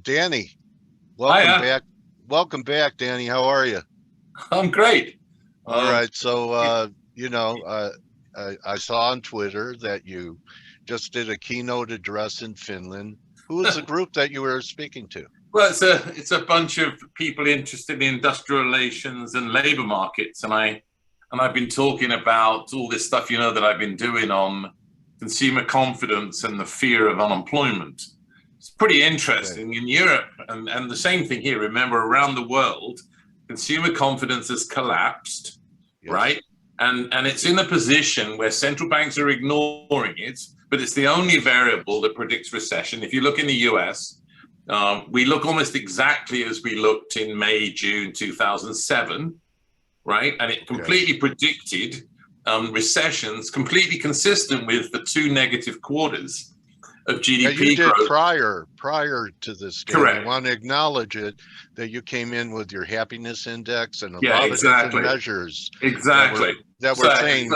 Danny, welcome Hiya. back. Welcome back, Danny. How are you? I'm great. All Um, right. So, I saw on Twitter that you just did a keynote address in Finland. Who was the group that you were speaking to? well, it's a bunch of people interested in industrial relations and labor markets, and I've been talking about all this stuff, that I've been doing on consumer confidence and the fear of unemployment. It's pretty Okay. interesting in Europe, and the same thing here. Remember, around the world, consumer confidence has collapsed, Yes. right? And it's in a position where central banks are ignoring it, but it's the only variable that predicts recession. If you look in the US, we look almost exactly as we looked in May, June 2007, right? And it completely predicted recessions, completely consistent with the two negative quarters of Yeah, you GDP did growth. prior to this, Danny. I Correct. want to acknowledge it that you came in with your happiness index and a Yeah, lot of different exactly. measures that were Exactly. that were So, saying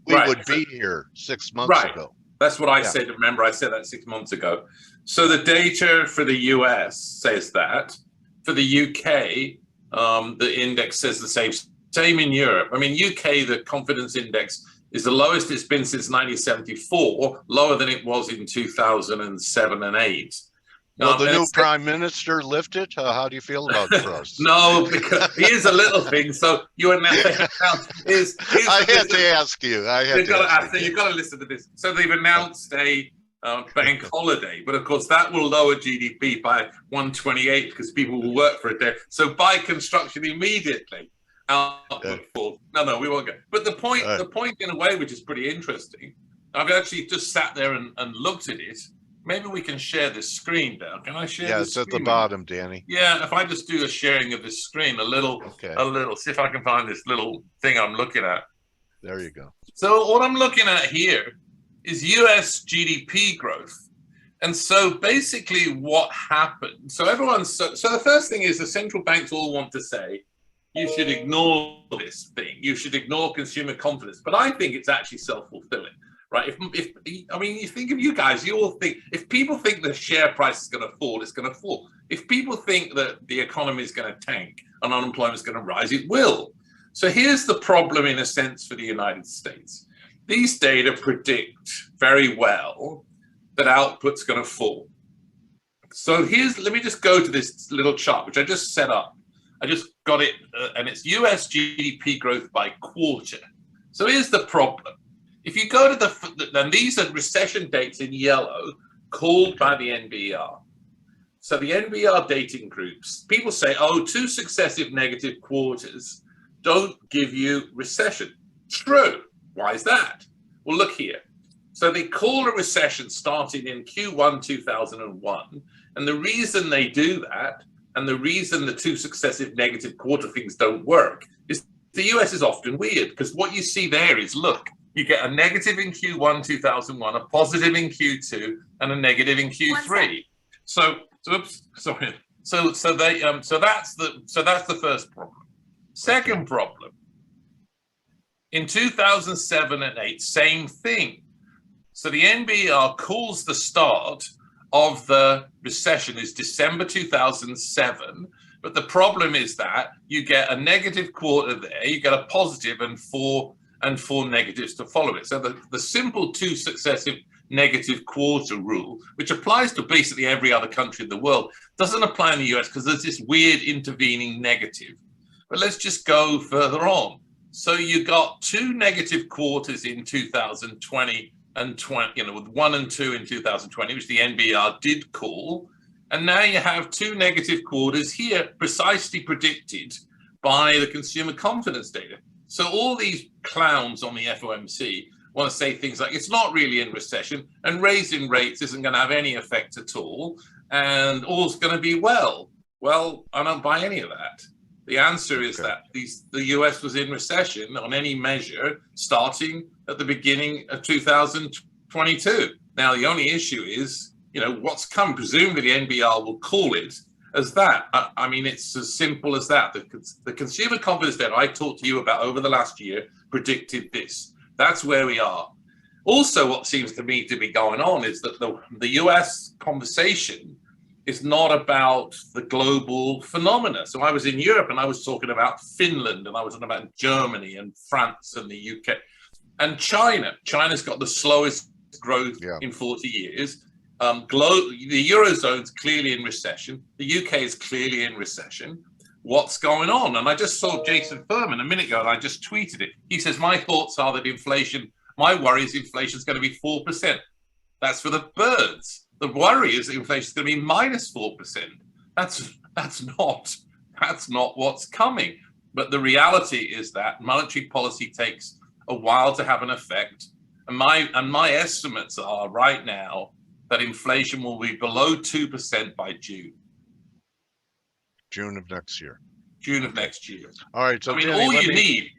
we right. would be here 6 months Right. ago. That's what I Yeah. said. Remember, I said that 6 months ago. So the data for the US says that. For the UK, the index says the same. Same in Europe. I mean, UK, the confidence index is the lowest it's been since 1974, lower than it was in 2007 and 8. Will the And new it's prime minister lift it? How do you feel about trust? no, because here's a little thing. So you are now is I had to ask you. I had You've to got to ask ask, you. you've got to listen to this. So they've announced a bank holiday, but of course that will lower GDP by 128 because people will work for a day. So buy construction immediately. Output falls. No, we won't go. But the point in a way, which is pretty interesting, I've actually just sat there and looked at it. Maybe we can share this screen down. Can I share Yeah, this it's at screen the bottom, Danny. Yeah, if I just do a sharing of this screen, a little, see if I can find this little thing I'm looking at. There you go. So what I'm looking at here is US GDP growth. And so basically what happened, so the first thing is the central banks all want to say, you should ignore this thing. You should ignore consumer confidence. But I think it's actually self-fulfilling, right? You think of you guys, you all think, if people think the share price is going to fall, it's going to fall. If people think that the economy is going to tank and unemployment is going to rise, it will. So here's the problem in a sense for the United States. These data predict very well that output's going to fall. So let me just go to this little chart, which I just set up. I just got it, and it's US GDP growth by quarter. So here's the problem. If you go to then these are recession dates in yellow called by the NBR. So the NBR dating groups, people say, oh, 2 successive negative quarters don't give you recession. True. Why is that? Well, look here. So they call a recession starting in Q1 2001. And the reason they do that, and the reason the 2 successive negative quarter things don't work, is the US is often weird, because what you see there is, look, you get a negative in Q1 2001, a positive in Q2, and a negative in Q3. So that's the first problem. Second problem, in 2007 and 8, same thing. So the NBR calls the start of the recession is December 2007, but the problem is that you get a negative quarter there, you get a positive and four negatives to follow it. So the simple 2 successive negative quarter rule, which applies to basically every other country in the world, doesn't apply in the US because there's this weird intervening negative. But let's just go further on. So you got 2 negative quarters in 2020 and 20, with 1 and 2 in 2020, which the NBR did call. And now you have 2 negative quarters here, precisely predicted by the consumer confidence data. So all these clowns on the FOMC want to say things like, it's not really in recession, and raising rates isn't going to have any effect at all, and all's going to be well. Well, I don't buy any of that. The answer is that the US was in recession on any measure starting at the beginning of 2022. Now, the only issue is, what's come. Presumably the NBR will call it as that. I mean, it's as simple as that. The consumer confidence data I talked to you about over the last year predicted this. That's where we are. Also, what seems to me to be going on is that the US conversation is not about the global phenomena. So I was in Europe and I was talking about Finland, and I was talking about Germany and France and the UK and China. China's got the slowest growth in 40 years. The Eurozone's clearly in recession. The UK is clearly in recession. What's going on? And I just saw Jason Furman a minute ago, and I just tweeted it. He says, my thoughts are that inflation, my worry is inflation is going to be 4%. That's for the birds. The worry is that inflation is going to be minus 4%. That's not what's coming. But the reality is that monetary policy takes a while to have an effect. And my estimates are right now that inflation will be below 2% by June. June of next year. June of next year. All right. So I mean, all you need,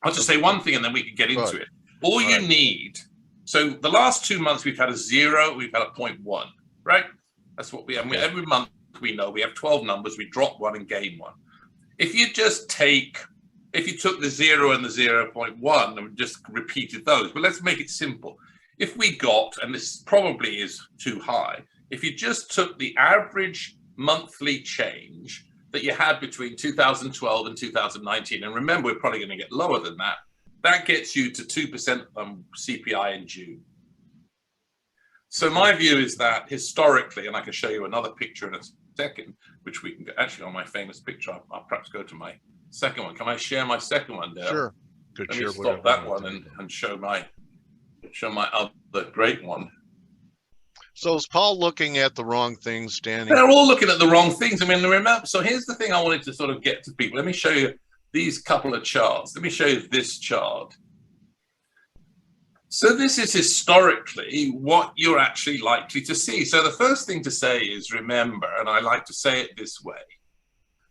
I'll just say one thing and then we can get into it. All you need, so the last 2 months we've had a 0, we've had a 0.1, right? That's what we have. Every month we know we have 12 numbers, we drop 1 and gain 1. If you took the 0 and the 0.1 and just repeated those, but let's make it simple. If we got, and this probably is too high, if you just took the average monthly change that you had between 2012 and 2019, and remember, we're probably going to get lower than that, that gets you to 2% CPI in June. So my view is that historically, and I can show you another picture in a second, which we can get, actually on my famous picture, I'll perhaps go to my second one. Can I share my second one, Dale? Sure. Let me stop that one and show my other great one. So is Paul looking at the wrong things, standing? They're all looking at the wrong things. I mean, remember, so here's the thing I wanted to sort of get to people. Let me show you these couple of charts. Let me show you this chart. So this is historically what you're actually likely to see. So the first thing to say is remember, and I like to say it this way,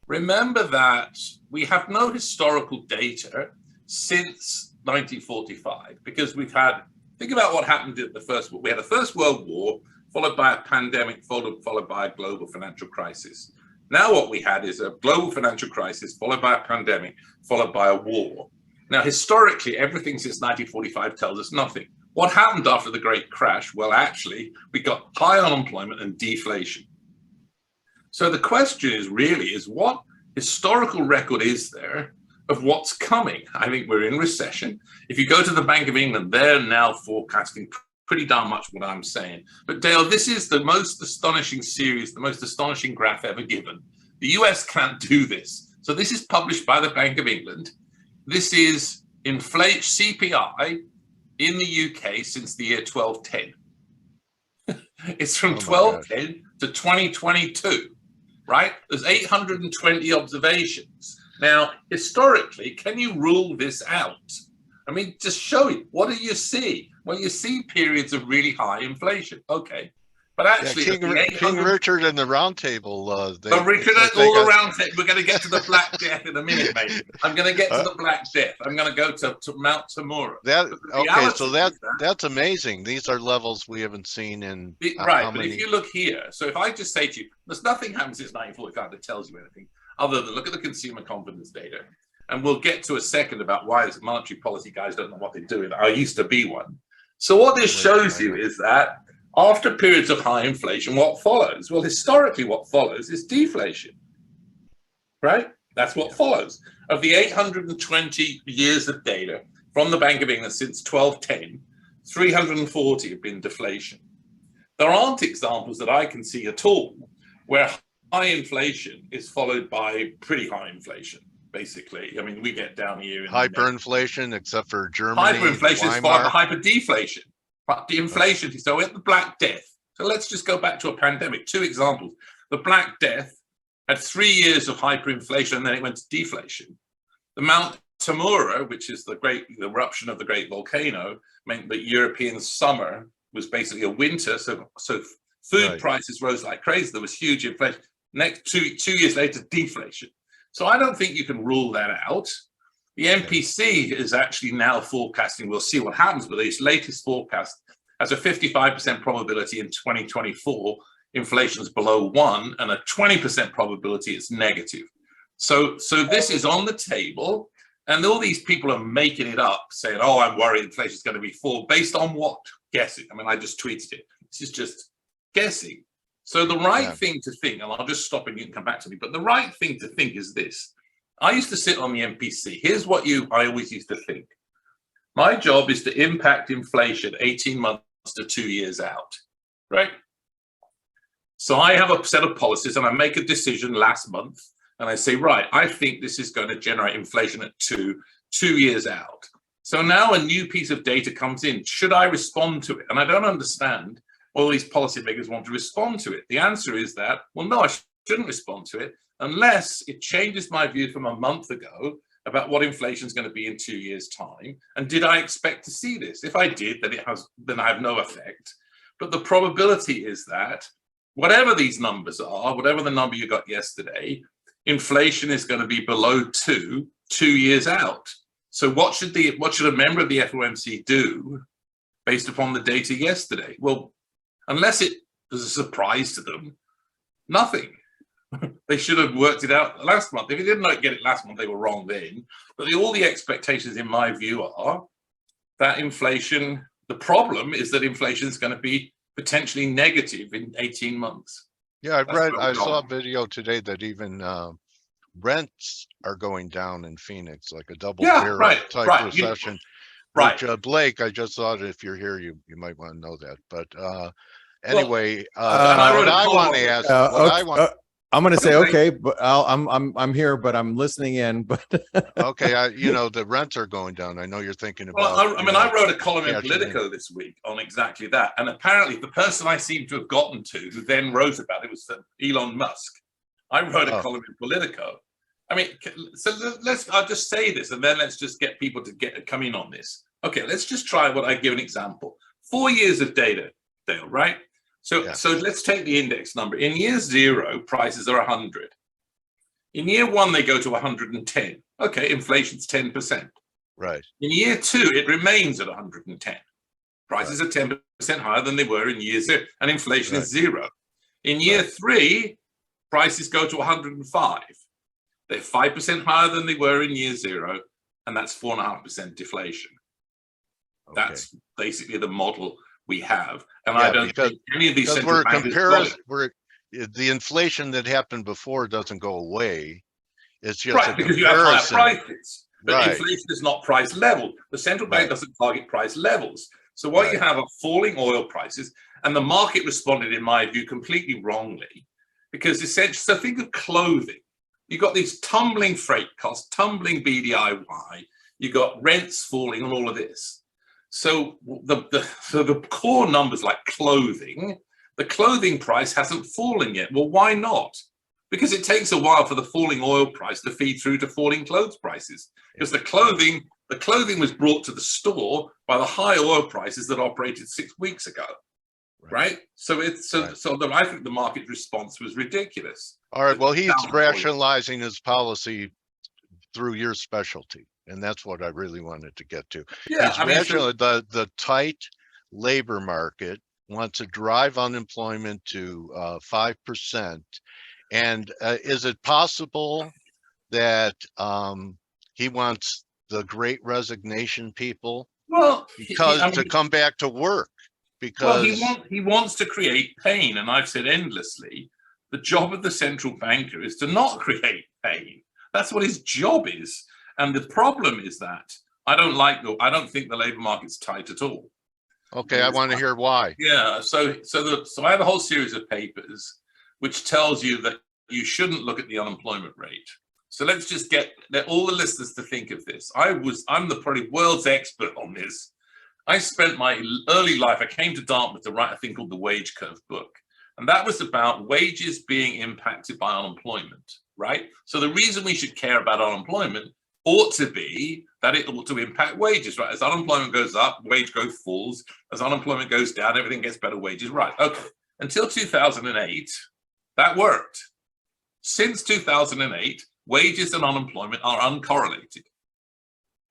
remember that we have no historical data since 1945, because we've had, think about what happened at the First World. We had a First World War, followed by a pandemic, followed by a global financial crisis. Now what we had is a global financial crisis, followed by a pandemic, followed by a war. Now, historically, everything since 1945 tells us nothing. What happened after the Great Crash? Well, actually, we got high unemployment and deflation. So the question is really, is what historical record is there of what's coming? I think we're in recession. If you go to the Bank of England, they're now forecasting pretty darn much what I'm saying. But Dale, this is the most astonishing series, the most astonishing graph ever given. The US can't do this. So this is published by the Bank of England. This is inflation CPI in the UK since the year 1210. It's from 1210 to 2022, right? There's 820 observations. Now, historically, can you rule this out? I mean, just show it. What do you see? Well, you see periods of really high inflation. Okay. But actually, King Richard and the Round Table. Richard, all the Round Table. We're going to get to the Black Death in a minute, mate. I'm going to get to the Black Death. I'm going to go to Mount Tamura. That's amazing. These are levels we haven't seen in right. But if you look here, so if I just say to you, there's nothing happened since 1945 that tells you anything other than look at the consumer confidence data, and we'll get to a second about why the monetary policy guys don't know what they're doing. I used to be one. So what this shows you is that after periods of high inflation, what follows? Well, historically, what follows is deflation, right? That's what follows. Of the 820 years of data from the Bank of England since 1210, 340 have been deflation. There aren't examples that I can see at all where high inflation is followed by pretty high inflation, basically. I mean, we get down here. Hyperinflation, except for Germany. Hyperinflation is followed by hyperdeflation. But the inflation, so at the Black Death. So let's just go back to a pandemic. 2 examples. The Black Death had 3 years of hyperinflation, and then it went to deflation. The Mount Tamura, which is the eruption of the great volcano, meant that European summer was basically a winter. So food prices rose like crazy. There was huge inflation. Next 2 years later, deflation. So I don't think you can rule that out. The MPC is actually now forecasting, we'll see what happens, but its latest forecast has a 55% probability in 2024, inflation is below 1, and a 20% probability it's negative. So this is on the table, and all these people are making it up, saying, oh, I'm worried inflation is going to be 4, based on what? Guessing. I mean, I just tweeted it. This is just guessing. So the right thing to think, and I'll just stop and you can come back to me, but the right thing to think is this. I used to sit on the MPC. Here's what I always used to think. My job is to impact inflation 18 months to 2 years out, right? So I have a set of policies and I make a decision last month and I say, right, I think this is going to generate inflation at 2 years out. So now a new piece of data comes in. Should I respond to it? And I don't understand all these policymakers want to respond to it. The answer is that, well, no, I shouldn't respond to it unless it changes my view from a month ago about what inflation is going to be in 2 years' time. And did I expect to see this? If I did, then I have no effect. But the probability is that whatever these numbers are, whatever the number you got yesterday, inflation is going to be below 2 years out. So what should a member of the FOMC do based upon the data yesterday? Well, unless it was a surprise to them, nothing. They should have worked it out last month. If they didn't get it last month, they were wrong then. But all the expectations, in my view, are that inflation, the problem is that inflation is going to be potentially negative in 18 months. Yeah, I saw a video today that even rents are going down in Phoenix, like a double barrel type recession. Which, Blake, I just thought if you're here, you might want to know that. But anyway, I'm going to say, okay, but I'm here, but I'm listening in. But okay, the rents are going down. I know you're thinking about. Well, I wrote a column in Politico this week on exactly that, and apparently the person I seem to have gotten to, who then wrote about it, was Elon Musk. I wrote a column in Politico. I mean, so I'll just say this, and then let's just get people to come in on this. Okay, let's just try I give an example. 4 years of data, Dale, right? So let's take the index number. In year 0, prices are 100. In year 1, they go to 110. Okay, inflation's 10%. Right. In year 2, it remains at 110. Prices are 10% higher than they were in year 0, and inflation is 0. In year 3, prices go to 105. They're 5% higher than they were in year 0, and that's 4.5% deflation. Okay. That's basically the model we have, and I don't think any of these central bankers the inflation that happened before doesn't go away. It's just right because you have higher prices, but inflation is not price level. The central bank doesn't target price levels. So what you have are falling oil prices, and the market responded, in my view, completely wrongly, because essentially, so think of clothing. You got these tumbling freight costs, tumbling BDIY. You got rents falling, and all of this. So the core numbers like clothing, the clothing price hasn't fallen yet. Well, why not? Because it takes a while for the falling oil price to feed through to falling clothes prices. Because the clothing was brought to the store by the high oil prices that operated 6 weeks ago, right? So I think the market response was ridiculous. All right. Well, he's rationalizing his policy through your specialty. And that's what I really wanted to get to. Yeah, the tight labor market wants to drive unemployment to 5%. And is it possible that he wants the Great Resignation people to come back to work? Because he wants to create pain, and I've said endlessly, the job of the central banker is to not create pain. That's what his job is. And the problem is that I don't think the labor market's tight at all. Okay, I want to hear why. Yeah, so I have a whole series of papers which tells you that you shouldn't look at the unemployment rate. So let's just get all the listeners to think of this. I'm the probably world's expert on this. I spent my early life, I came to Dartmouth to write a thing called the Wage Curve book. And that was about wages being impacted by unemployment, right? So the reason we should care about unemployment ought to be that it ought to impact wages, right? As unemployment goes up, wage growth falls. As unemployment goes down, everything gets better wages, right? Okay, until 2008, that worked. Since 2008, wages and unemployment are uncorrelated.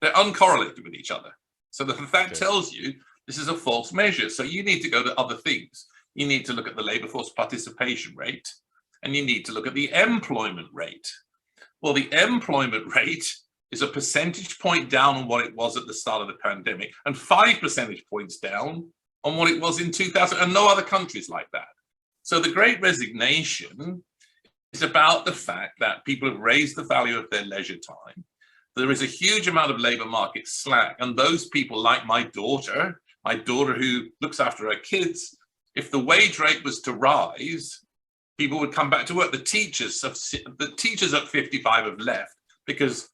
They're uncorrelated with each other. So that tells you this is a false measure. So you need to go to other things. You need to look at the labor force participation rate, and you need to look at the employment rate. Well, the employment rate is a percentage point down on what it was at the start of the pandemic, and 5 percentage points down on what it was in 2000, and no other countries like that. So the Great Resignation is about the fact that people have raised the value of their leisure time. There is a huge amount of labor market slack, and those people, like my daughter who looks after her kids, if the wage rate was to rise, people would come back to work. The teachers at 55 have left because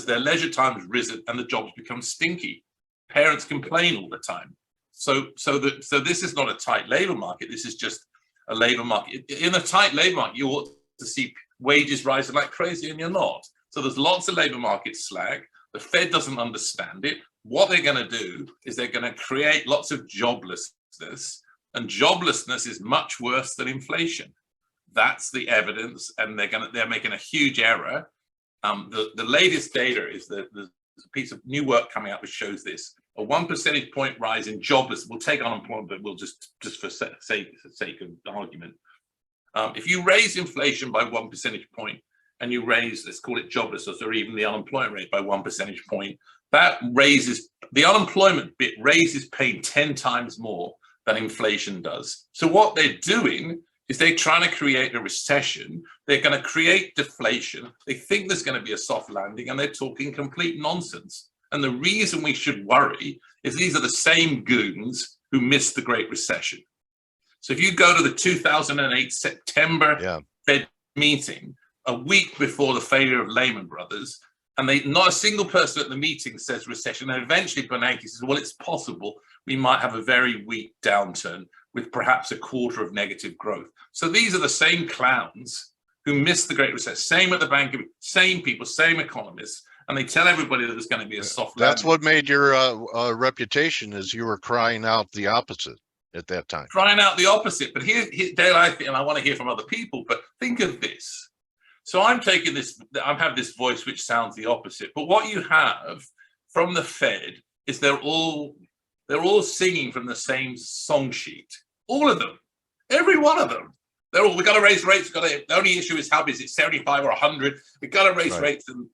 their leisure time has risen and the jobs become stinky. Parents complain all the time. So this is not a tight labor market. This is just a labor market. In a tight labor market, you ought to see wages rising like crazy, and you're not. So there's lots of labor market slack. The Fed doesn't understand it. What they're going to do is they're going to create lots of joblessness, and joblessness is much worse than inflation. That's the evidence, and they're making a huge error. The latest data is that there's a piece of new work coming out which shows this. A 1 percentage point rise in jobless, we'll take unemployment, but we'll just for sake of argument. If you raise inflation by 1 percentage point and you raise, let's call it joblessness, or even the unemployment rate by 1 percentage point, that raises, the unemployment bit raises pain 10 times more than inflation does. So what they're doing is they're trying to create a recession. They're going to create deflation. They think there's going to be a soft landing, and they're talking complete nonsense. And the reason we should worry is these are the same goons who missed the Great Recession. So if you go to the 2008 September Fed meeting, a week before the failure of Lehman Brothers, and not a single person at the meeting says recession. And eventually Bernanke says, well, it's possible we might have a very weak downturn with perhaps a quarter of negative growth. So these are the same clowns who missed the Great Recession. Same at the bank, same people, same economists. And they tell everybody that there's going to be a soft landing. That's what made your reputation, is you were crying out the opposite at that time. Crying out the opposite. But here Dale, and I want to hear from other people, but think of this. So I'm taking this, I have this voice which sounds the opposite. But what you have from the Fed is they're all singing from the same song sheet. All of them. Every one of them. They're all, we've got to raise rates. The only issue is how is it 75 or 100? We've got to raise rates. And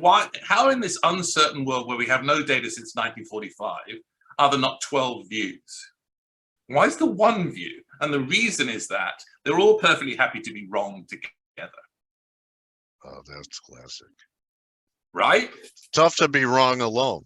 why? How in this uncertain world where we have no data since 1945 are there not 12 views? Why is there one view? And the reason is that they're all perfectly happy to be wrong together. Oh, that's classic. Right? Tough to be wrong alone.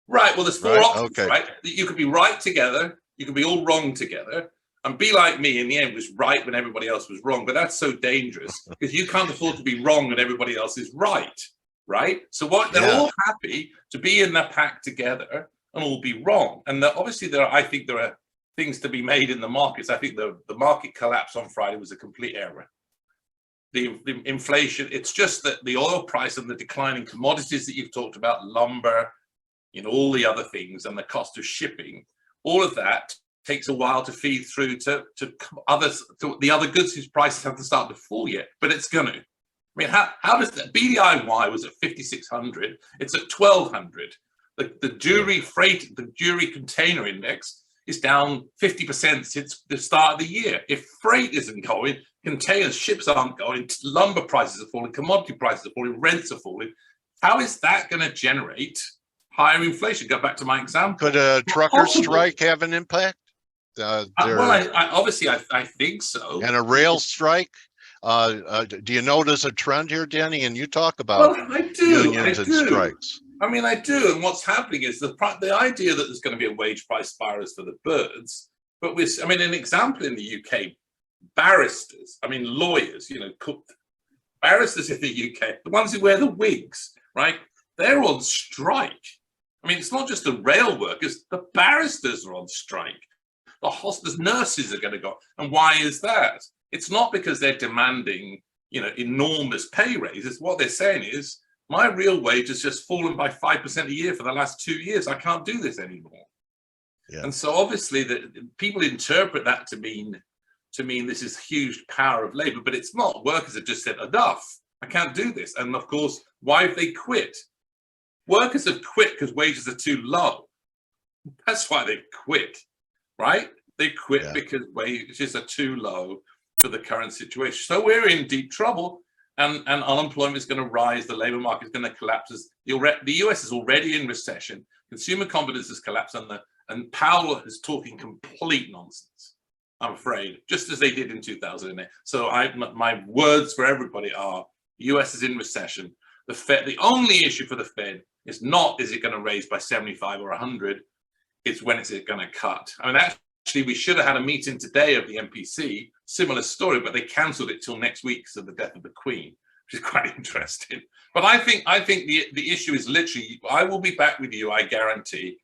Right. Well, there's four options, right? You could be right together. You could be all wrong together. And be like me, in the end, was right when everybody else was wrong. But that's so dangerous because you can't afford to be wrong when everybody else is right. Right? So they're all happy to be in the pack together and all be wrong. And obviously, I think there are things to be made in the markets. I think the market collapse on Friday was a complete error. The inflation, it's just that the oil price and the declining commodities that you've talked about, lumber, all the other things, and the cost of shipping, all of that takes a while to feed through to the other goods whose prices haven't started to fall yet, but it's going to. I mean, how does that? BDIY was at 5,600. It's at 1,200. The jury container index is down 50% since the start of the year. If freight isn't going, containers, ships aren't going, lumber prices are falling, commodity prices are falling, rents are falling. How is that going to generate higher inflation? Go back to my example. Could a trucker strike have an impact? Obviously, I think so. And a rail strike? Do you notice a trend here, Danny? And you talk about unions and strikes. I mean, I do. And what's happening is the idea that there's going to be a wage price spiral for the birds. But an example in the UK, barristers, lawyers, barristers in the UK, the ones who wear the wigs, right? They're on strike. It's not just the rail workers, the barristers are on strike. The hospitals, nurses are going to go. And why is that? It's not because they're demanding, enormous pay raises. What they're saying is, my real wage has just fallen by 5% a year for the last 2 years. I can't do this anymore. Yeah. And so obviously people interpret that to mean this is huge power of labor, but it's not. Workers have just said, enough, I can't do this. And of course, why have they quit? Workers have quit because wages are too low. That's why they quit, right? They quit because wages are too low for the current situation. So we're in deep trouble. And unemployment is going to rise. The labor market is going to collapse. The US is already in recession. Consumer confidence has collapsed, and Powell is talking complete nonsense. I'm afraid, just as they did in 2008. So my words for everybody are: US is in recession. The Fed, the only issue for the Fed is not is it going to raise by 75 or 100, it's when is it going to cut. I mean, actually, we should have had a meeting today of the MPC, similar story, but they cancelled it till next week because of the death of the Queen, which is quite interesting. But I think the issue is literally, I will be back with you, I guarantee,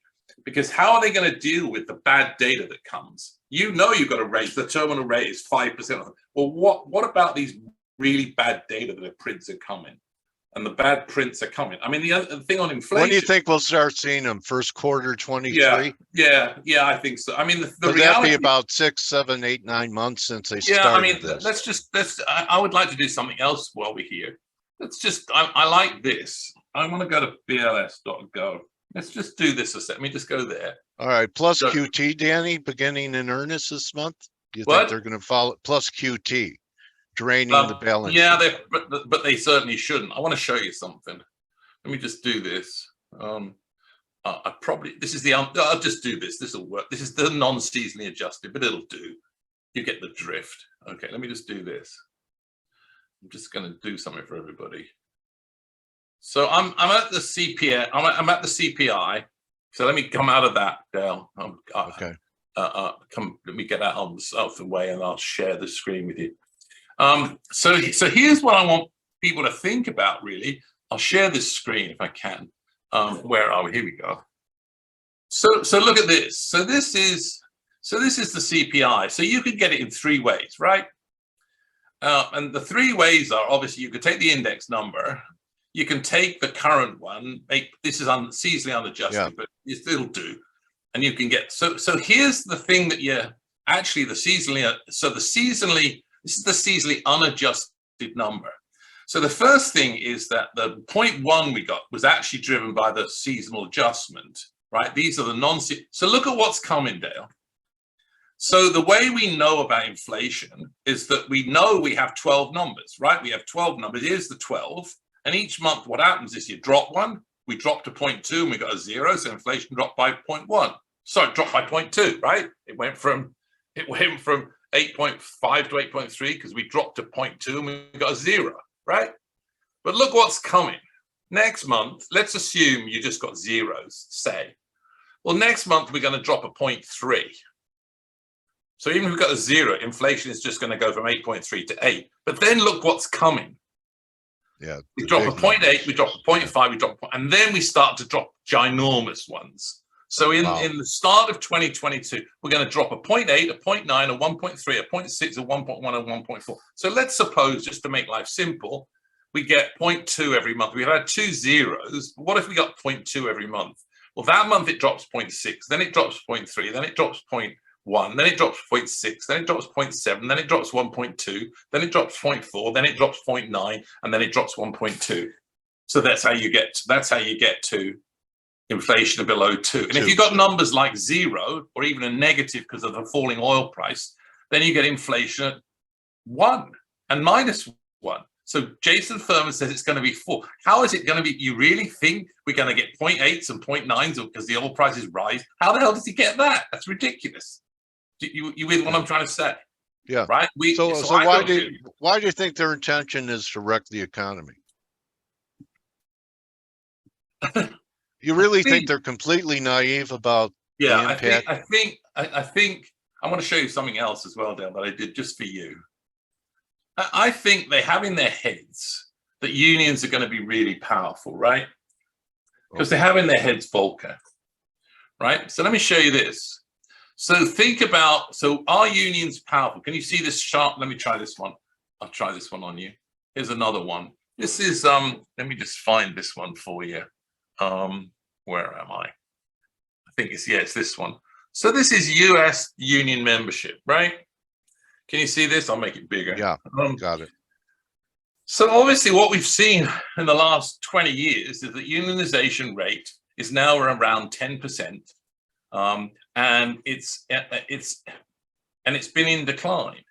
because how are they going to deal with the bad data that comes? You know, you've got to raise the terminal rate is 5%. Well, what about these really bad data that the prints are coming? And the bad prints are coming. I mean, the other thing on inflation. When do you think we'll start seeing them? First quarter 23? Yeah, I think so. I mean, the reality, that'd be about 6, 7, 8, 9 months since they started. I mean, this. I would like to do something else while we're here. I like this. I want to go to bls.go. Let's just do this a sec. Let me just go there. All right, plus QT, Danny, beginning in earnest this month. Do you think they're going to follow plus QT? Draining the balance. Yeah, but they certainly shouldn't. I want to show you something. Let me just do this. I'll just do this. This will work. This is the non-seasonally adjusted, but it'll do. You get the drift. Okay, let me just do this. I'm just going to do something for everybody. So I'm at the CPI. I'm at the CPI. So let me come out of that, Dale. Okay. Let me get that out of the way, and I'll share the screen with you. So here's what I want people to think about, really. I'll share this screen if I can. Where are we? Here we go. So look at this. So this is the CPI. So you could get it in 3 ways, right? And the 3 ways are, obviously, you could take the index number, you can take the current one, this is seasonally unadjusted, but it'll do. And you can get, so here's the thing that this is the seasonally unadjusted number. So the first thing is that the 0.1 we got was actually driven by the seasonal adjustment, right? These are the so look at what's coming, Dale. So the way we know about inflation is that we know we have 12 numbers, right? We have 12 numbers. Here's the 12. And each month, what happens is you drop one, we drop to 0.2 and we got a 0. So inflation dropped by 0.1. So it dropped by 0.2, right? It went from 8.5 to 8.3 because we dropped to 0.2 and we got a 0, right? But look what's coming. Next month, let's assume you just got zeros, say. Well, next month, we're going to drop a 0.3. So even if we've got a 0, inflation is just going to go from 8.3 to 8. But then look what's coming. Yeah. We drop a 0.8, we drop a 0.5, we drop, and then we start to drop ginormous ones. So in the start of 2022, we're going to drop a 0.8, a 0.9, a 1.3, a 0.6, a 1.1, and 1.4. So let's suppose, just to make life simple, we get 0.2 every month. We've had 2 zeros. What if we got 0.2 every month? Well, that month it drops 0.6, then it drops 0.3, then it drops 0.1, then it drops 0.6, then it drops 0.7, then it drops 1.2, then it drops 0.4, then it drops 0.9, and then it drops 1.2. So that's how you get to inflation of below 2. And if you've got numbers like 0 or even a negative because of the falling oil price, then you get inflation at 1 and -1. So Jason Furman says it's going to be 4. How is it going to be? You really think we're going to get 0.8s and 0.9s because the oil prices rise? How the hell does he get that? That's ridiculous. You with what I'm trying to say? Yeah. Right. So why do you think their intention is to wreck the economy? You really think they're completely naive about the impact? I think I want to show you something else as well, Dale, that I did just for you. I think they have in their heads that unions are going to be really powerful, right? Because they have in their heads Volcker, right? So let me show you this. So think about, so are unions powerful? Can you see this chart? Let me try this one. I'll try this one on you. Here's another one. This is, let me just find this one for you. Where am I? I think it's this one. So this is US union membership, right? Can you see this? I'll make it bigger. Yeah, got it. So obviously what we've seen in the last 20 years is that unionization rate is now around 10%. And it's been in decline.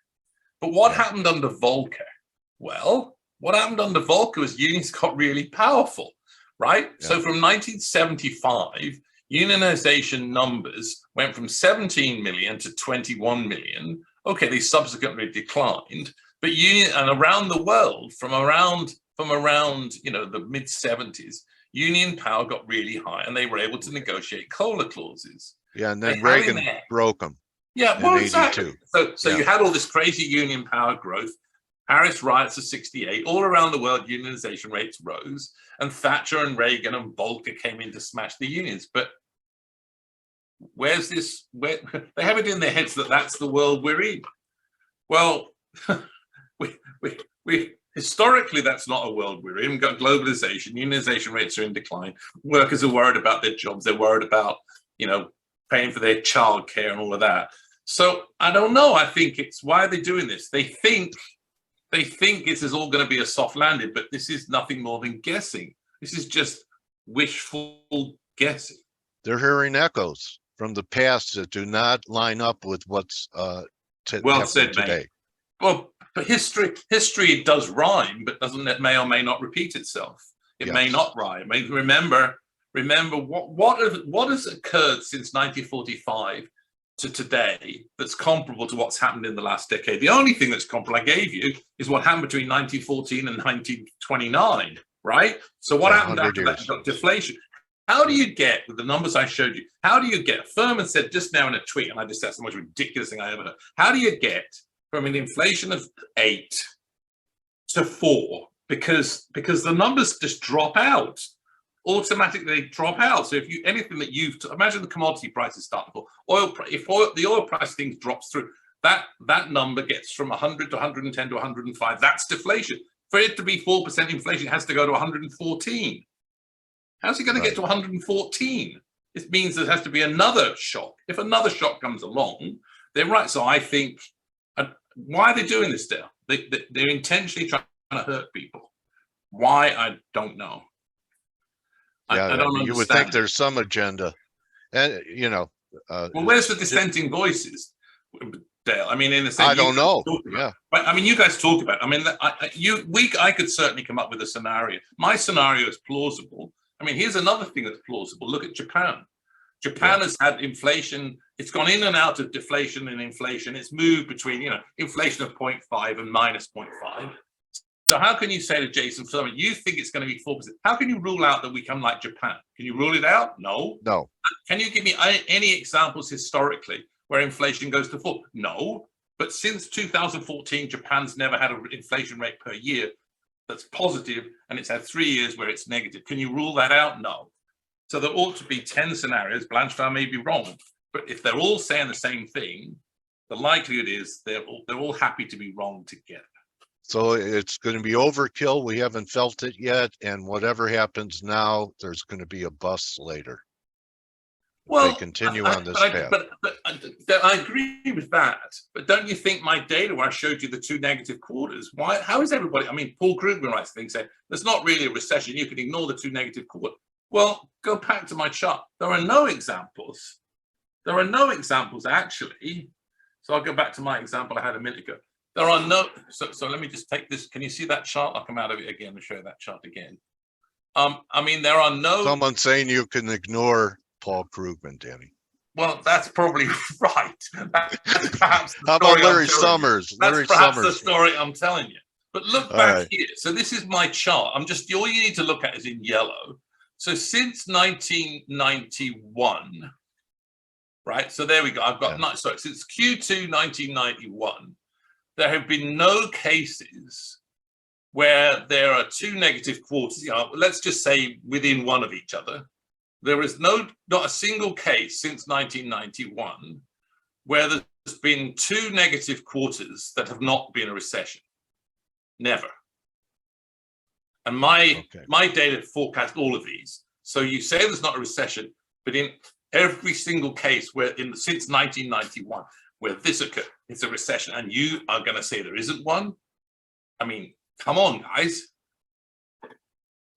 But what happened under Volcker? Well, what happened under Volcker was unions got really powerful, right? Yeah. So from 1975, unionization numbers went from 17 million to 21 million Okay, they subsequently declined, but union and around the world, from around the mid 70s, union power got really high, and they were able to negotiate COLA clauses. Yeah, and then Reagan broke them. Yeah, well, in exactly. 82. So you had all this crazy union power growth. Paris riots of 68, all around the world, unionization rates rose, and Thatcher and Reagan and Volcker came in to smash the unions. But where's this? Where they have it in their heads that that's the world we're in. Well, we historically, that's not a world we're in. We've got globalization, unionization rates are in decline. Workers are worried about their jobs. They're worried about, paying for their childcare and all of that. So I don't know. I think it's, why are they doing this? They think this is all going to be a soft landing, but this is nothing more than guessing. This is just wishful guessing. They're hearing echoes from the past that do not line up with what's well said today. Mate. Well, but history does rhyme, but doesn't it may or may not repeat itself. It may not rhyme. Remember what has occurred since 1945 to today that's comparable to what's happened in the last decade. The only thing that's comparable I gave you is what happened between 1914 and 1929, right? So what happened after that? You got deflation. How do you get, with the numbers I showed you, how do you get, Furman said just now in a tweet, and I just, that's the most ridiculous thing I ever heard. How do you get from an inflation of 8 to 4? Because the numbers just drop out. Automatically drop out. So if you anything that you've imagine the commodity prices start to fall, the oil price things drops through, that number gets from 100 to 110 to 105. That's deflation. For it to be 4% inflation, it has to go to 114. How's it going to get to 114? It means there has to be another shock. If another shock comes along, they're right. So I think, why are they doing this, Dale? They're intentionally trying to hurt people. Why? I don't know. Yeah, I don't understand. You would think there's some agenda, and well, where's the dissenting voices, Dale? I mean, in a sense, I don't know. Yeah, but I mean, you guys talk about. I mean, I could certainly come up with a scenario. My scenario is plausible. I mean, here's another thing that's plausible. Look at Japan. Japan has had inflation. It's gone in and out of deflation and inflation. It's moved between, inflation of 0.5 and minus 0.5. So how can you say to Jason Furman, you think it's going to be 4%? How can you rule out that we come like Japan? Can you rule it out? No. No. Can you give me any examples historically where inflation goes to 4? No. But since 2014, Japan's never had an inflation rate per year that's positive, and it's had 3 years where it's negative. Can you rule that out? No. So there ought to be 10 scenarios. Blanchflower may be wrong, but if they're all saying the same thing, the likelihood is they're all happy to be wrong together. So it's going to be overkill. We haven't felt it yet, and whatever happens now, there's going to be a bust later. Well, they continue on this path. But I agree with that. But don't you think my data, where I showed you the 2 negative quarters, why? How is everybody? I mean, Paul Krugman writes things saying there's not really a recession. You can ignore the 2 negative quarters. Well, go back to my chart. There are no examples. There are no examples actually. So I'll go back to my example I had a minute ago. There are no. So let me just take this. Can you see that chart? I'll come out of it again and show that chart again. I mean, there are no. Someone's saying you can ignore Paul Krugman, Danny. Well, that's probably right. That's perhaps the How about Larry Summers? That's perhaps the story I'm telling you. But look back here. So this is my chart. All you need to look at is in yellow. So since 1991, right? So there we go. I've got since Q2 1991, there have been no cases where there are 2 negative quarters. Let's just say within one of each other. There is not a single case since 1991 where there's been 2 negative quarters that have not been a recession. Never. And my data forecast all of these. So you say there's not a recession, but in every single case since 1991 where this occurred, it's a recession, and you are going to say there isn't one? I mean, come on, guys.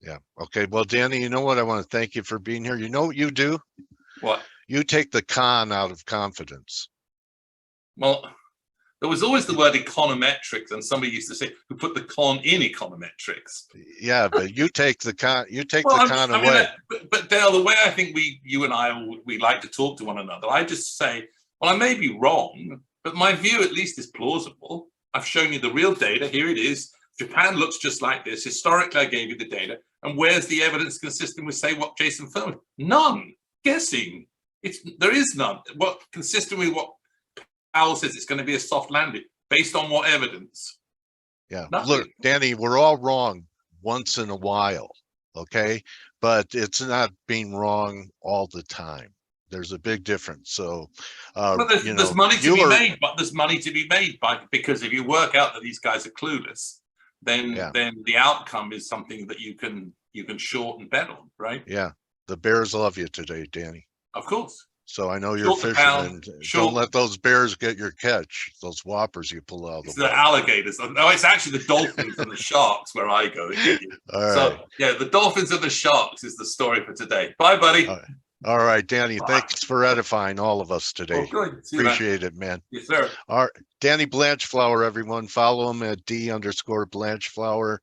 Yeah. Okay. Well, Danny, you know what? I want to thank you for being here. You know what you do? What? You take the con out of confidence. Well, there was always the word econometrics, and somebody used to say, "Who put the con in econometrics?" Yeah, but you take the con. You take the con away. But Dale, the way I think you and I, we like to talk to one another, I just say, well, I may be wrong, But my view at least is plausible. I've shown you the real data. Here it is. Japan looks just like this. Historically, I gave you the data. And where's the evidence consistent with, say, what Jason Furman? None. Guessing. There is none. What consistent with what Powell says it's going to be a soft landing. Based on what evidence? Yeah. Nothing. Look, Danny, we're all wrong once in a while. Okay. But it's not being wrong all the time. There's a big difference. So, there's money to be made, but there's money to be made because if you work out that these guys are clueless, then the outcome is something that you can short and bet on, right? Yeah. The Bears love you today, Danny. Of course. So I know you're fishing. Don't let those bears get your catch. Those whoppers you pull out of the water. Alligators. No, it's actually the dolphins and the sharks where I go. All right. So yeah, the dolphins and the sharks is the story for today. Bye, buddy. All right, Danny. Thanks for edifying all of us today. Good. Appreciate it, man. Yes, sir. All right, Danny Blanchflower, everyone. Follow him at D_Blanchflower.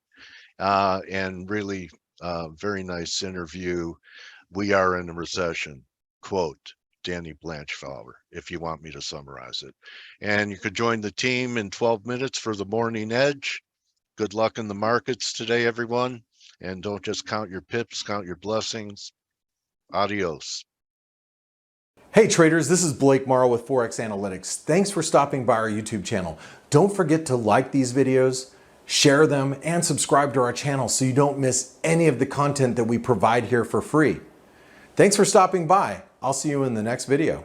And really very nice interview. We are in a recession. Quote, Danny Blanchflower, if you want me to summarize it. And you could join the team in 12 minutes for the morning edge. Good luck in the markets today, everyone. And don't just count your pips, count your blessings. Adios. Hey traders, this is Blake Morrow with ForexAnalytix. Thanks for stopping by our YouTube channel. Don't forget to like these videos, share them, and subscribe to our channel so you don't miss any of the content that we provide here for free. Thanks for stopping by. I'll see you in the next video.